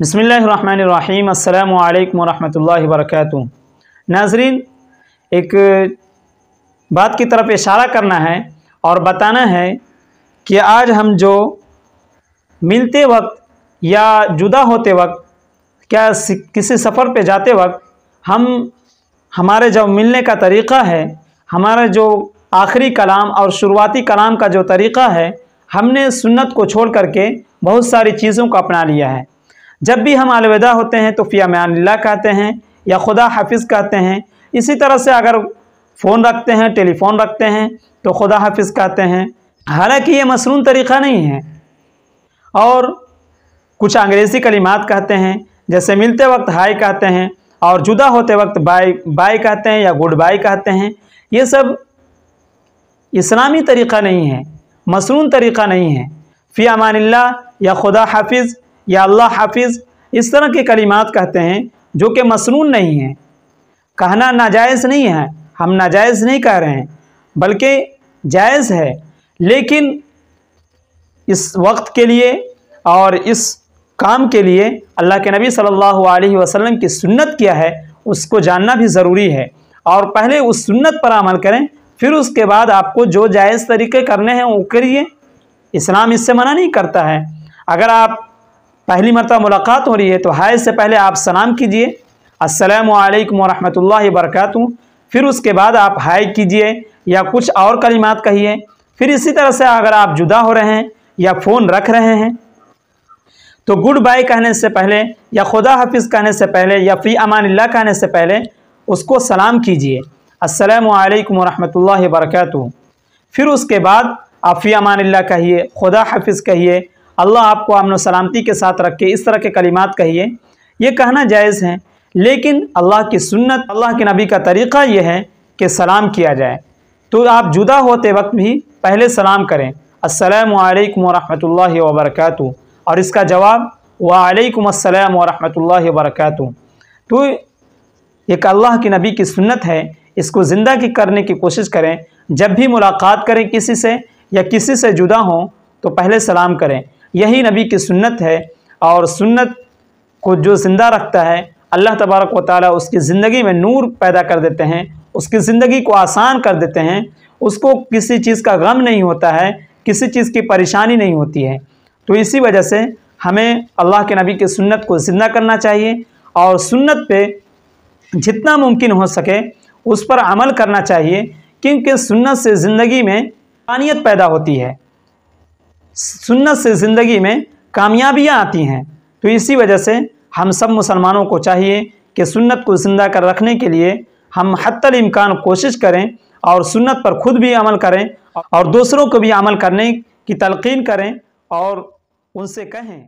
बिस्मिल्लाहिर्रहमानिर्रहीम। अस्सलामु अलैकुम वरहमतुल्लाहि वबरकातुहू। नाज़रीन, एक बात की तरफ इशारा करना है और बताना है कि आज हम जो मिलते वक्त या जुदा होते वक्त क्या किसी सफ़र पे जाते वक्त हमारे जो मिलने का तरीक़ा है, हमारा जो आखिरी कलाम और शुरुआती कलाम का जो तरीक़ा है, हमने सुन्नत को छोड़ करके बहुत सारी चीज़ों को अपना लिया है। जब भी हम अलविदा होते हैं तो फ़ी अमानिल्लाह कहते हैं या खुदा हाफिज़ कहते हैं। इसी तरह से अगर फ़ोन रखते हैं, टेलीफ़ोन रखते हैं तो खुदा हाफिज़ कहते हैं। हालांकि ये मसनून तरीक़ा नहीं है। और कुछ अंग्रेज़ी कलिमात कहते हैं, जैसे मिलते वक्त हाय कहते हैं और जुदा होते वक्त बाय बाय कहते हैं या गुड बाय कहते हैं। ये सब इस्लामी तरीक़ा नहीं है, मसनून तरीक़ा नहीं है। फ़ी अमानिल्लाह या खुदा हाफिज़ या अल्लाह हाफिज़, इस तरह के कलिमात कहते हैं जो कि मसनून नहीं है। कहना नाजायज़ नहीं है, हम नाजायज़ नहीं कह रहे हैं, बल्कि जायज़ है। लेकिन इस वक्त के लिए और इस काम के लिए अल्लाह के नबी सल्लल्लाहु अलैहि वसल्लम की सुन्नत क्या है उसको जानना भी ज़रूरी है। और पहले उस सुन्नत पर अमल करें, फिर उसके बाद आपको जो जायज़ तरीक़े करने हैं वो करिए। इस्लाम इससे मना नहीं करता है। अगर आप पहली मरतबा मुलाकात हो रही है तो हाय से पहले आप सलाम कीजिए, अस्सलामु अलैकुम वरहमतुल्लाहि वबरकातुहू। फिर उसके बाद आप हाय कीजिए या कुछ और कलिमात कहिए। फिर इसी तरह से अगर आप जुदा हो रहे हैं या फ़ोन रख रहे हैं तो गुड बाय कहने से पहले या खुदा हाफिज़ कहने से पहले या फ़ी अमानिल्लाह कहने से पहले उसको सलाम कीजिए, अस्सलामु अलैकुम वरहमतुल्लाहि वबरकातुहू। फिर उसके बाद आप फ़ी अमानिल्लाह कहिए, खुदा हाफिज़ कहिए, अल्लाह आपको अमन सलामती के साथ रखे, इस तरह के कलिमात कहिए। ये कहना जायज़ है। लेकिन अल्लाह की सुन्नत, अल्लाह के नबी का तरीक़ा ये है कि सलाम किया जाए। तो आप जुदा होते वक्त भी पहले सलाम करें, अस्सलामु अलैकुम वरहमतुल्लाहि वबरकातुहू, और इसका जवाब वालैकुम अस्सलाम वरहमतुल्लाहि वबरकातुहू। तो एक अल्लाह के नबी की सुन्नत है, इसको ज़िंदगी करने की कोशिश करें। जब भी मुलाकात करें किसी से या किसी से जुदा हों तो पहले सलाम करें। यही नबी की सुन्नत है। और सुन्नत को जो ज़िंदा रखता है अल्लाह तबारक व तआला उसकी ज़िंदगी में नूर पैदा कर देते हैं, उसकी ज़िंदगी को आसान कर देते हैं। उसको किसी चीज़ का गम नहीं होता है, किसी चीज़ की परेशानी नहीं होती है। तो इसी वजह से हमें अल्लाह के नबी की सुन्नत को ज़िंदा करना चाहिए और सुन्नत पे जितना मुमकिन हो सके उस पर अमल करना चाहिए, क्योंकि सुन्नत से ज़िंदगी में कामियाबियत पैदा होती है, सुन्नत से ज़िंदगी में कामयाबियाँ आती हैं। तो इसी वजह से हम सब मुसलमानों को चाहिए कि सुन्नत को ज़िंदा कर रखने के लिए हम हत्तल इम्कान कोशिश करें और सुन्नत पर खुद भी अमल करें और दूसरों को भी अमल करने की तलक़ीन करें और उनसे कहें